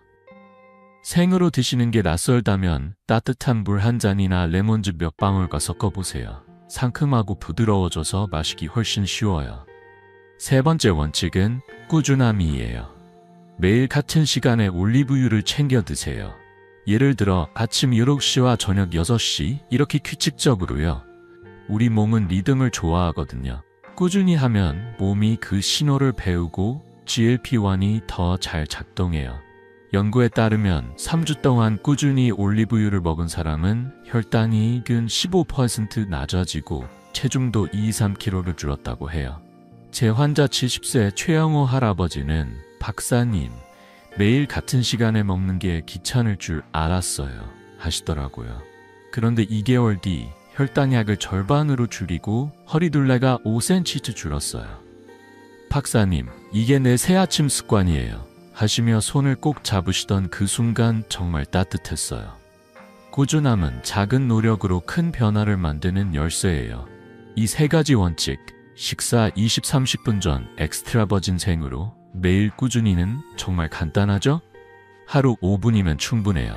생으로 드시는 게 낯설다면 따뜻한 물 한 잔이나 레몬즙 몇 방울과 섞어보세요. 상큼하고 부드러워져서 마시기 훨씬 쉬워요. 세 번째 원칙은 꾸준함이에요. 매일 같은 시간에 올리브유를 챙겨 드세요. 예를 들어 아침 7시와 저녁 6시 이렇게 규칙적으로요. 우리 몸은 리듬을 좋아하거든요. 꾸준히 하면 몸이 그 신호를 배우고 GLP-1이 더 잘 작동해요. 연구에 따르면 3주 동안 꾸준히 올리브유를 먹은 사람은 혈당이 근 15% 낮아지고 체중도 2-3kg를 줄었다고 해요. 제 환자 70세 최영호 할아버지는 박사님, 매일 같은 시간에 먹는 게 귀찮을 줄 알았어요 하시더라고요. 그런데 2개월 뒤 혈당약을 절반으로 줄이고 허리둘레가 5cm 줄었어요. 박사님, 이게 내 새아침 습관이에요 하시며 손을 꼭 잡으시던 그 순간 정말 따뜻했어요. 꾸준함은 작은 노력으로 큰 변화를 만드는 열쇠예요. 이 3가지 원칙, 식사 20-30분 전 엑스트라 버진 생으로 매일 꾸준히는 정말 간단하죠? 하루 5분이면 충분해요.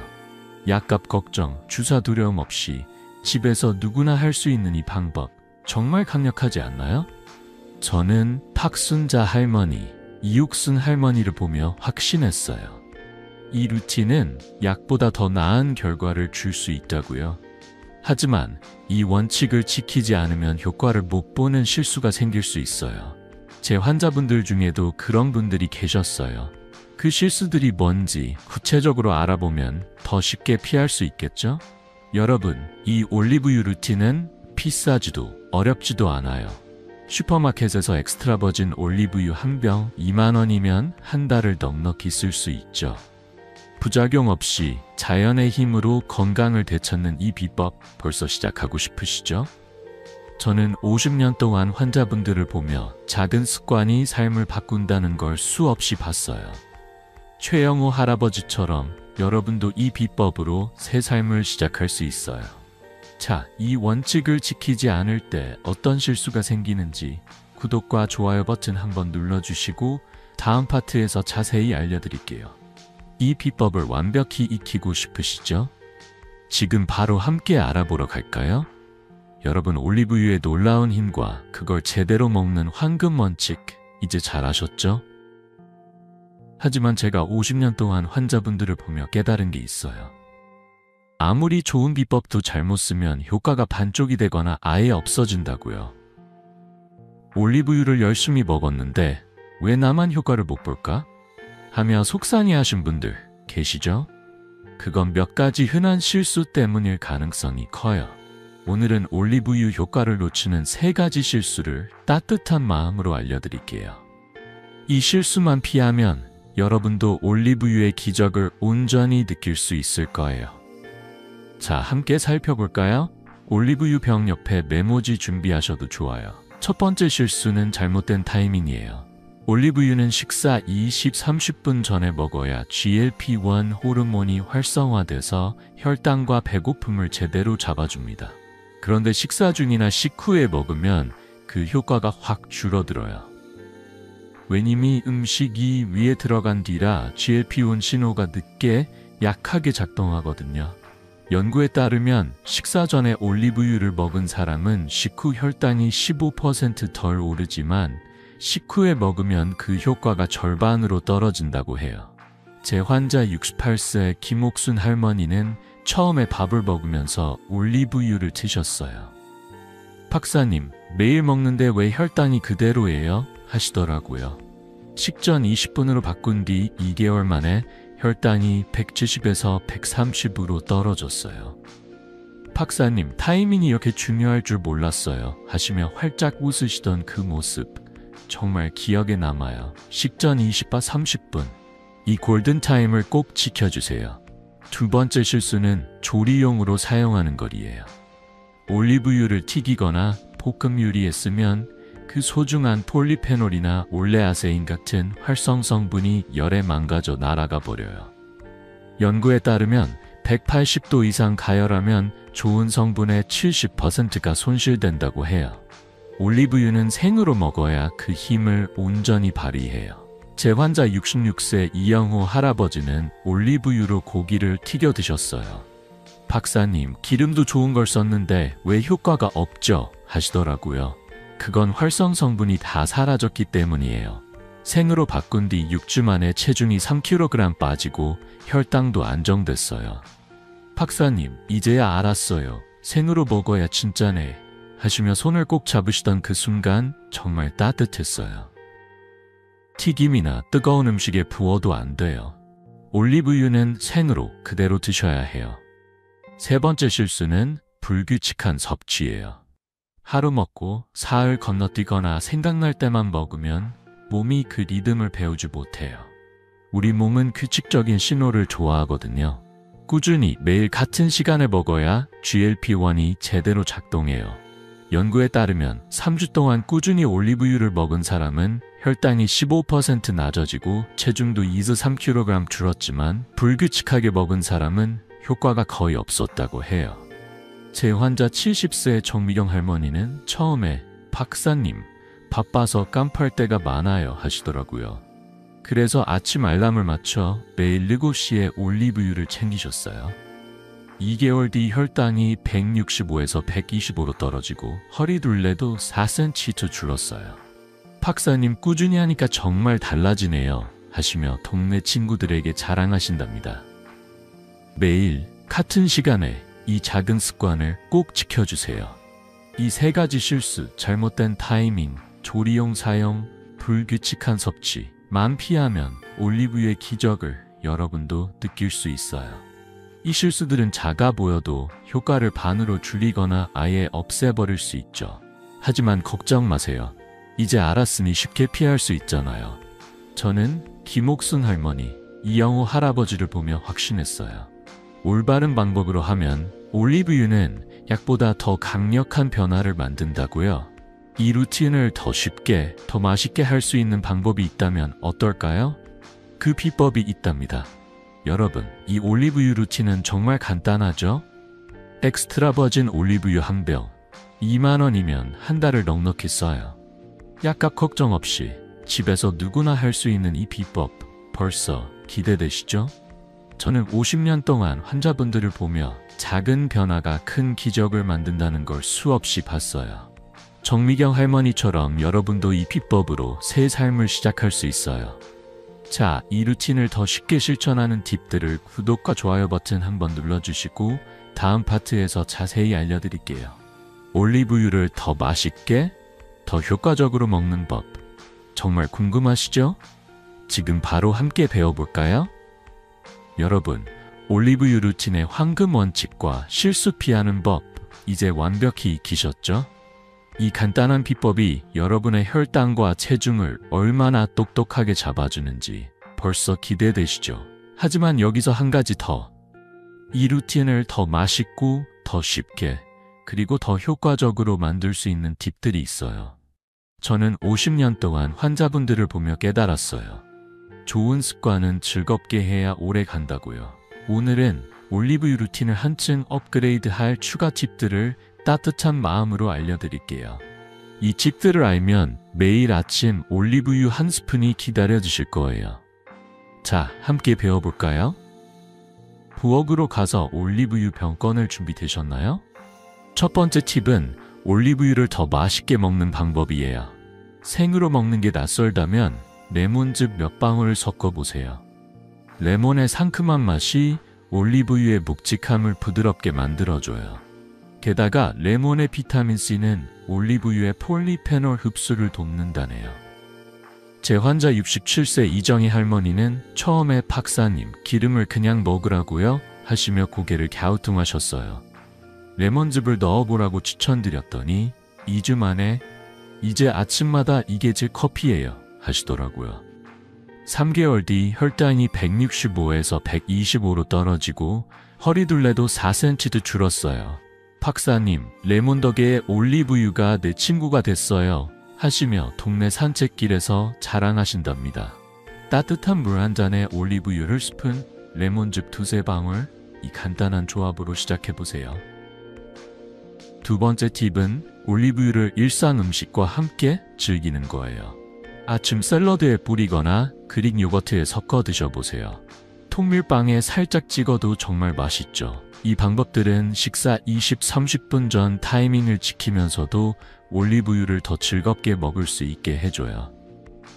약값 걱정, 주사 두려움 없이 집에서 누구나 할 수 있는 이 방법 정말 강력하지 않나요? 저는 박순자 할머니, 이옥순 할머니를 보며 확신했어요. 이 루틴은 약보다 더 나은 결과를 줄 수 있다고요. 하지만 이 원칙을 지키지 않으면 효과를 못 보는 실수가 생길 수 있어요. 제 환자분들 중에도 그런 분들이 계셨어요. 그 실수들이 뭔지 구체적으로 알아보면 더 쉽게 피할 수 있겠죠? 여러분, 이 올리브유 루틴은 비싸지도 어렵지도 않아요. 슈퍼마켓에서 엑스트라 버진 올리브유 한 병 2만 원이면 한 달을 넉넉히 쓸 수 있죠. 부작용 없이 자연의 힘으로 건강을 되찾는 이 비법 벌써 시작하고 싶으시죠? 저는 50년 동안 환자분들을 보며 작은 습관이 삶을 바꾼다는 걸 수없이 봤어요. 최영호 할아버지처럼 여러분도 이 비법으로 새 삶을 시작할 수 있어요. 자, 이 원칙을 지키지 않을 때 어떤 실수가 생기는지 구독과 좋아요 버튼 한번 눌러주시고 다음 파트에서 자세히 알려드릴게요. 이 비법을 완벽히 익히고 싶으시죠? 지금 바로 함께 알아보러 갈까요? 여러분, 올리브유의 놀라운 힘과 그걸 제대로 먹는 황금 원칙 이제 잘 아셨죠? 하지만 제가 50년 동안 환자분들을 보며 깨달은 게 있어요. 아무리 좋은 비법도 잘못 쓰면 효과가 반쪽이 되거나 아예 없어진다고요. 올리브유를 열심히 먹었는데 왜 나만 효과를 못 볼까? 하며 속상해하신 분들 계시죠? 그건 몇 가지 흔한 실수 때문일 가능성이 커요. 오늘은 올리브유 효과를 놓치는 3가지 실수를 따뜻한 마음으로 알려드릴게요. 이 실수만 피하면 여러분도 올리브유의 기적을 온전히 느낄 수 있을 거예요. 자, 함께 살펴볼까요? 올리브유 병 옆에 메모지 준비하셔도 좋아요. 첫 번째 실수는 잘못된 타이밍이에요. 올리브유는 식사 20-30분 전에 먹어야 GLP-1 호르몬이 활성화돼서 혈당과 배고픔을 제대로 잡아줍니다. 그런데 식사 중이나 식후에 먹으면 그 효과가 확 줄어들어요. 왜냐면 음식이 위에 들어간 뒤라 GLP-1 신호가 늦게 약하게 작동하거든요. 연구에 따르면 식사 전에 올리브유를 먹은 사람은 식후 혈당이 15% 덜 오르지만 식후에 먹으면 그 효과가 절반으로 떨어진다고 해요. 제 환자 68세 김옥순 할머니는 처음에 밥을 먹으면서 올리브유를 드셨어요. 박사님, 매일 먹는데 왜 혈당이 그대로예요? 하시더라고요. 식전 20분으로 바꾼 뒤 2개월 만에 혈당이 170에서 130으로 떨어졌어요. 박사님, 타이밍이 이렇게 중요할 줄 몰랐어요. 하시며 활짝 웃으시던 그 모습 정말 기억에 남아요. 식전 20바 30분. 이 골든타임을 꼭 지켜주세요. 두 번째 실수는 조리용으로 사용하는 것이에요. 올리브유를 튀기거나 볶음 요리에 쓰면 그 소중한 폴리페놀이나 올레아세인 같은 활성 성분이 열에 망가져 날아가 버려요. 연구에 따르면 180도 이상 가열하면 좋은 성분의 70%가 손실된다고 해요. 올리브유는 생으로 먹어야 그 힘을 온전히 발휘해요. 제 환자 66세 이영호 할아버지는 올리브유로 고기를 튀겨 드셨어요. 박사님, 기름도 좋은 걸 썼는데 왜 효과가 없죠? 하시더라고요. 그건 활성 성분이 다 사라졌기 때문이에요. 생으로 바꾼 뒤 6주 만에 체중이 3kg 빠지고 혈당도 안정됐어요. 박사님, 이제야 알았어요. 생으로 먹어야 진짜네. 하시며 손을 꼭 잡으시던 그 순간 정말 따뜻했어요. 튀김이나 뜨거운 음식에 부어도 안 돼요. 올리브유는 생으로 그대로 드셔야 해요. 세 번째 실수는 불규칙한 섭취예요. 하루 먹고 사흘 건너뛰거나 생각날 때만 먹으면 몸이 그 리듬을 배우지 못해요. 우리 몸은 규칙적인 신호를 좋아하거든요. 꾸준히 매일 같은 시간에 먹어야 GLP-1이 제대로 작동해요. 연구에 따르면 3주 동안 꾸준히 올리브유를 먹은 사람은 혈당이 15% 낮아지고 체중도 2-3kg 줄었지만 불규칙하게 먹은 사람은 효과가 거의 없었다고 해요. 제 환자 70세 정미경 할머니는 처음에 박사님, 바빠서 깜팔 때가 많아요 하시더라고요. 그래서 아침 알람을 맞춰 매일 7시에 올리브유를 챙기셨어요. 2개월 뒤 혈당이 165에서 125로 떨어지고 허리 둘레도 4cm 줄었어요. 박사님, 꾸준히 하니까 정말 달라지네요 하시며 동네 친구들에게 자랑하신답니다. 매일 같은 시간에 이 작은 습관을 꼭 지켜주세요. 이 3가지 실수, 잘못된 타이밍, 조리용 사용, 불규칙한 섭취만 피하면 올리브유의 기적을 여러분도 느낄 수 있어요. 이 실수들은 작아 보여도 효과를 반으로 줄이거나 아예 없애버릴 수 있죠. 하지만 걱정 마세요. 이제 알았으니 쉽게 피할 수 있잖아요. 저는 김옥순 할머니, 이영호 할아버지를 보며 확신했어요. 올바른 방법으로 하면 올리브유는 약보다 더 강력한 변화를 만든다고요. 이 루틴을 더 쉽게, 더 맛있게 할 수 있는 방법이 있다면 어떨까요? 그 비법이 있답니다. 여러분, 이 올리브유 루틴은 정말 간단하죠? 엑스트라 버진 올리브유 한 병, 2만원이면 한 달을 넉넉히 써요. 약값 걱정 없이 집에서 누구나 할 수 있는 이 비법, 벌써 기대되시죠? 저는 50년 동안 환자분들을 보며 작은 변화가 큰 기적을 만든다는 걸 수없이 봤어요. 정미경 할머니처럼 여러분도 이 비법으로 새 삶을 시작할 수 있어요. 자, 이 루틴을 더 쉽게 실천하는 팁들을 구독과 좋아요 버튼 한번 눌러주시고 다음 파트에서 자세히 알려드릴게요. 올리브유를 더 맛있게, 더 효과적으로 먹는 법, 정말 궁금하시죠? 지금 바로 함께 배워볼까요? 여러분, 올리브유 루틴의 황금 원칙과 실수 피하는 법, 이제 완벽히 익히셨죠? 이 간단한 비법이 여러분의 혈당과 체중을 얼마나 똑똑하게 잡아주는지 벌써 기대되시죠? 하지만 여기서 한 가지 더. 이 루틴을 더 맛있고 더 쉽게 그리고 더 효과적으로 만들 수 있는 팁들이 있어요. 저는 50년 동안 환자분들을 보며 깨달았어요. 좋은 습관은 즐겁게 해야 오래 간다고요. 오늘은 올리브유 루틴을 한층 업그레이드할 추가 팁들을 따뜻한 마음으로 알려드릴게요. 이 팁들을 알면 매일 아침 올리브유 한 스푼이 기다려주실 거예요. 자, 함께 배워볼까요? 부엌으로 가서 올리브유 병건을 준비되셨나요? 첫 번째 팁은 올리브유를 더 맛있게 먹는 방법이에요. 생으로 먹는 게 낯설다면 레몬즙 몇 방울을 섞어보세요. 레몬의 상큼한 맛이 올리브유의 묵직함을 부드럽게 만들어줘요. 게다가 레몬의 비타민C는 올리브유의 폴리페놀 흡수를 돕는다네요. 제 환자 67세 이정희 할머니는 처음에 박사님, 기름을 그냥 먹으라고요? 하시며 고개를 갸우뚱하셨어요. 레몬즙을 넣어보라고 추천드렸더니 2주 만에 이제 아침마다 이게 제 커피예요 하시더라고요. 3개월 뒤 혈당이 165에서 125로 떨어지고 허리둘레도 4cm도 줄었어요. 박사님, 레몬 덕에 올리브유가 내 친구가 됐어요 하시며 동네 산책길에서 자랑하신답니다. 따뜻한 물 한 잔에 올리브유를 스푼, 레몬즙 2-3방울, 이 간단한 조합으로 시작해보세요. 두 번째 팁은 올리브유를 일상 음식과 함께 즐기는 거예요. 아침 샐러드에 뿌리거나 그릭 요거트에 섞어 드셔보세요. 통밀빵에 살짝 찍어도 정말 맛있죠. 이 방법들은 식사 20-30분 전 타이밍을 지키면서도 올리브유를 더 즐겁게 먹을 수 있게 해줘요.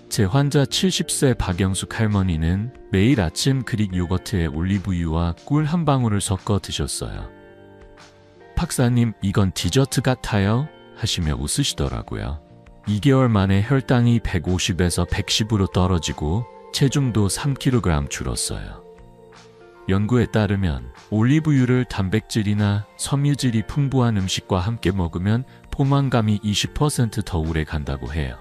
제 환자 70세 박영숙 할머니는 매일 아침 그릭 요거트에 올리브유와 꿀 한 방울을 섞어 드셨어요. 박사님, 이건 디저트 같아요? 하시며 웃으시더라고요. 2개월 만에 혈당이 150에서 110으로 떨어지고 체중도 3kg 줄었어요. 연구에 따르면 올리브유를 단백질이나 섬유질이 풍부한 음식과 함께 먹으면 포만감이 20% 더 오래 간다고 해요.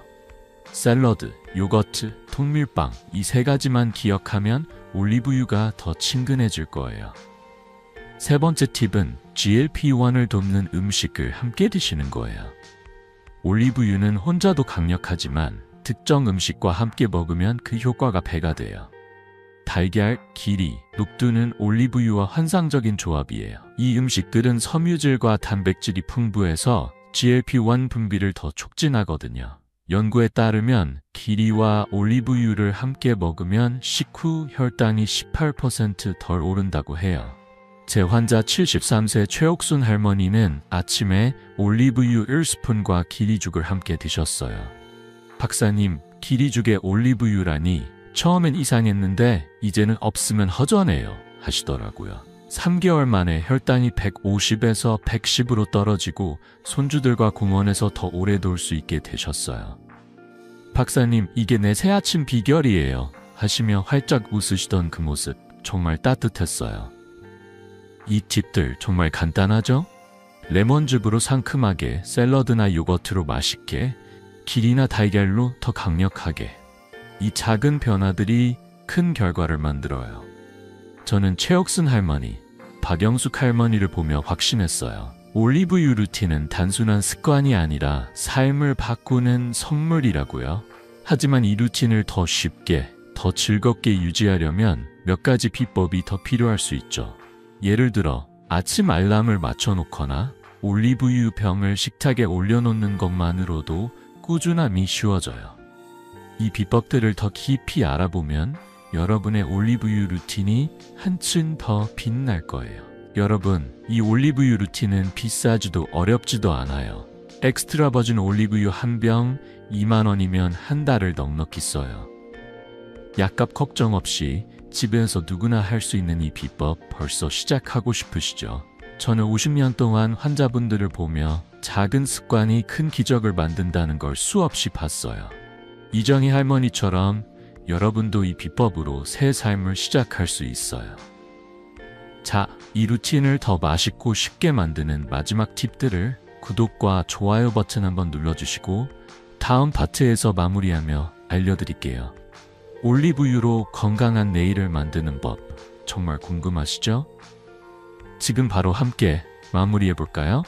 샐러드, 요거트, 통밀빵 이 세 가지만 기억하면 올리브유가 더 친근해질 거예요. 세 번째 팁은 GLP-1을 돕는 음식을 함께 드시는 거예요. 올리브유는 혼자도 강력하지만 특정 음식과 함께 먹으면 그 효과가 배가 돼요. 달걀, 기리, 녹두는 올리브유와 환상적인 조합이에요. 이 음식들은 섬유질과 단백질이 풍부해서 GLP-1 분비를 더 촉진하거든요. 연구에 따르면 기리와 올리브유를 함께 먹으면 식후 혈당이 18% 덜 오른다고 해요. 제 환자 73세 최옥순 할머니는 아침에 올리브유 1스푼과 기리죽을 함께 드셨어요. 박사님, 기리죽에 올리브유라니 처음엔 이상했는데 이제는 없으면 허전해요 하시더라고요. 3개월 만에 혈당이 150에서 110으로 떨어지고 손주들과 공원에서 더 오래 놀 수 있게 되셨어요. 박사님, 이게 내 새아침 비결이에요. 하시며 활짝 웃으시던 그 모습 정말 따뜻했어요. 이 팁들 정말 간단하죠? 레몬즙으로 상큼하게, 샐러드나 요거트로 맛있게, 길이나 달걀로 더 강력하게. 이 작은 변화들이 큰 결과를 만들어요. 저는 최옥순 할머니, 박영숙 할머니를 보며 확신했어요. 올리브유 루틴은 단순한 습관이 아니라 삶을 바꾸는 선물이라고요. 하지만 이 루틴을 더 쉽게, 더 즐겁게 유지하려면 몇 가지 비법이 더 필요할 수 있죠. 예를 들어 아침 알람을 맞춰놓거나 올리브유 병을 식탁에 올려놓는 것만으로도 꾸준함이 쉬워져요. 이 비법들을 더 깊이 알아보면 여러분의 올리브유 루틴이 한층 더 빛날 거예요. 여러분, 이 올리브유 루틴은 비싸지도 어렵지도 않아요. 엑스트라 버진 올리브유 한 병 2만 원이면 한 달을 넉넉히 써요. 약값 걱정 없이 집에서 누구나 할 수 있는 이 비법 벌써 시작하고 싶으시죠? 저는 50년 동안 환자분들을 보며 작은 습관이 큰 기적을 만든다는 걸 수없이 봤어요. 이정희 할머니처럼 여러분도 이 비법으로 새 삶을 시작할 수 있어요. 자, 이 루틴을 더 맛있고 쉽게 만드는 마지막 팁들을 구독과 좋아요 버튼 한번 눌러주시고 다음 파트에서 마무리하며 알려드릴게요. 올리브유로 건강한 내일을 만드는 법 정말 궁금하시죠? 지금 바로 함께 마무리해볼까요?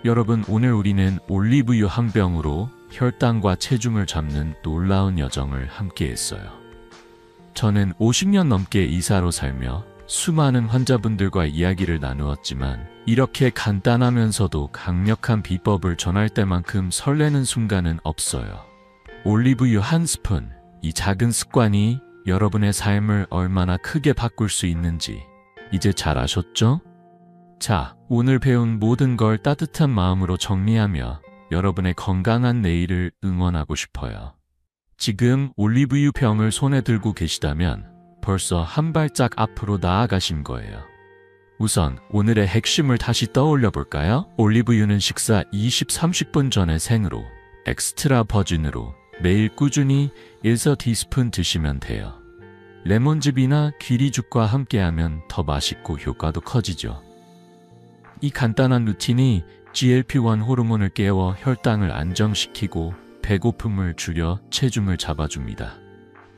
여러분, 오늘 우리는 올리브유 한 병으로 혈당과 체중을 잡는 놀라운 여정을 함께 했어요. 저는 50년 넘게 의사로 살며 수많은 환자분들과 이야기를 나누었지만 이렇게 간단하면서도 강력한 비법을 전할 때만큼 설레는 순간은 없어요. 올리브유 한 스푼, 이 작은 습관이 여러분의 삶을 얼마나 크게 바꿀 수 있는지 이제 잘 아셨죠? 자, 오늘 배운 모든 걸 따뜻한 마음으로 정리하며 여러분의 건강한 내일을 응원하고 싶어요. 지금 올리브유 병을 손에 들고 계시다면 벌써 한 발짝 앞으로 나아가신 거예요. 우선 오늘의 핵심을 다시 떠올려 볼까요? 올리브유는 식사 20-30분 전에 생으로, 엑스트라 버진으로 매일 꾸준히 1-2스푼 드시면 돼요. 레몬즙이나 귀리죽과 함께하면 더 맛있고 효과도 커지죠. 이 간단한 루틴이 GLP-1 호르몬을 깨워 혈당을 안정시키고 배고픔을 줄여 체중을 잡아줍니다.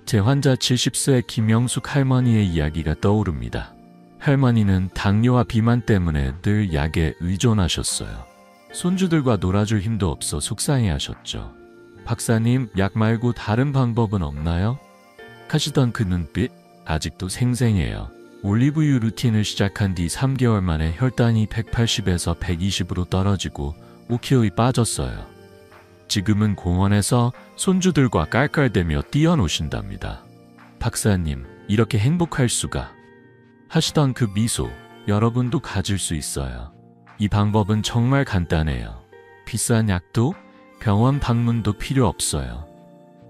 제 환자 70세 김영숙 할머니의 이야기가 떠오릅니다. 할머니는 당뇨와 비만 때문에 늘 약에 의존하셨어요. 손주들과 놀아줄 힘도 없어 속상해하셨죠. 박사님, 약 말고 다른 방법은 없나요? 하시던 그 눈빛 아직도 생생해요. 올리브유 루틴을 시작한 뒤 3개월 만에 혈당이 180에서 120으로 떨어지고 5kg이 빠졌어요. 지금은 공원에서 손주들과 깔깔대며 뛰어노신답니다. 박사님, 이렇게 행복할 수가. 하시던 그 미소, 여러분도 가질 수 있어요. 이 방법은 정말 간단해요. 비싼 약도 병원 방문도 필요 없어요.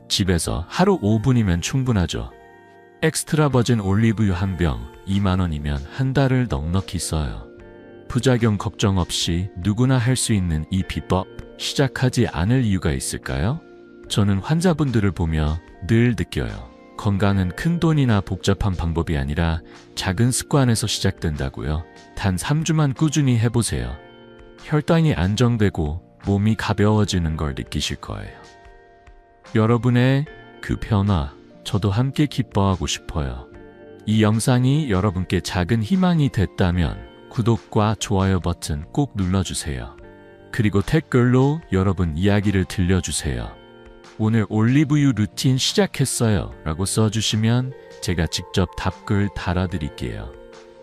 집에서 하루 5분이면 충분하죠. 엑스트라 버진 올리브유 한 병 2만 원이면 한 달을 넉넉히 써요. 부작용 걱정 없이 누구나 할 수 있는 이 비법 시작하지 않을 이유가 있을까요? 저는 환자분들을 보며 늘 느껴요. 건강은 큰 돈이나 복잡한 방법이 아니라 작은 습관에서 시작된다고요. 단 3주만 꾸준히 해보세요. 혈당이 안정되고 몸이 가벼워지는 걸 느끼실 거예요. 여러분의 그 변화, 저도 함께 기뻐하고 싶어요. 이 영상이 여러분께 작은 희망이 됐다면 구독과 좋아요 버튼 꼭 눌러주세요. 그리고 댓글로 여러분 이야기를 들려주세요. 오늘 올리브유 루틴 시작했어요 라고 써주시면 제가 직접 답글 달아드릴게요.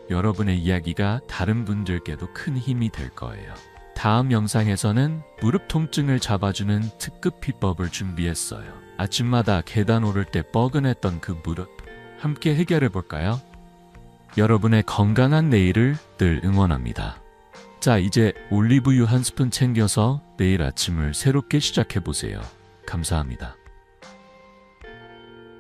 여러분의 이야기가 다른 분들께도 큰 힘이 될 거예요. 다음 영상에서는 무릎 통증을 잡아주는 특급 비법을 준비했어요. 아침마다 계단 오를 때 뻐근했던 그 무릎, 함께 해결해볼까요? 여러분의 건강한 내일을 늘 응원합니다. 자, 이제 올리브유 한 스푼 챙겨서 내일 아침을 새롭게 시작해보세요. 감사합니다.